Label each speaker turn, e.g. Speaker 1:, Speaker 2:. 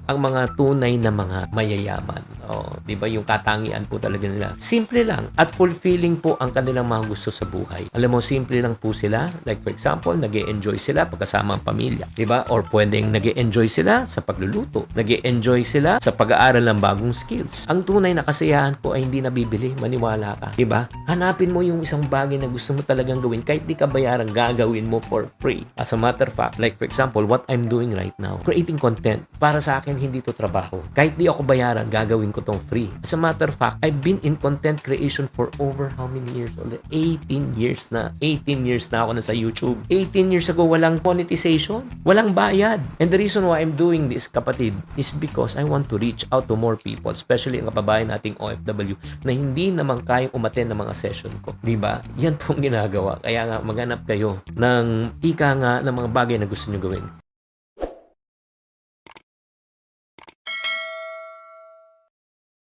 Speaker 1: ang mga tunay na mga mayayaman. Oh, 'di ba yung katangian po talaga nila. Simple lang at fulfilling po ang kanilang mga gusto sa buhay. Alam mo, simple lang po sila. Like for example, nag-e-enjoy sila pagkasama ang pamilya, 'di ba? Or pwedeng nag-e-enjoy sila sa pagluluto. Nag-e-enjoy sila sa pag-aaral ng bagong skills. Ang tunay na kasiyahan po ay hindi nabibili, maniwala ka, 'di ba? Hanapin mo yung isang bagay na gusto mo talagang gawin kahit di ka bayaran, gagawin mo for free. As a matter of fact, like for example, what I'm doing right now, creating content. Para sa akin, hindi to trabaho. Kahit di ako bayaran, gagawin ko tong free. As a matter of fact, I've been in content creation for over how many years? 18 years na. 18 years na ako na sa YouTube. 18 years ago, walang monetization. Walang bayad. And the reason why I'm doing this, kapatid, is because I want to reach out to more people, especially ang kababayan nating OFW na hindi naman kayang umattend ng mga session ko. Diba? Yan pong ginagawa. Kaya nga, maghanap kayo ng ika nga ng mga bagay na gusto nyo gawin.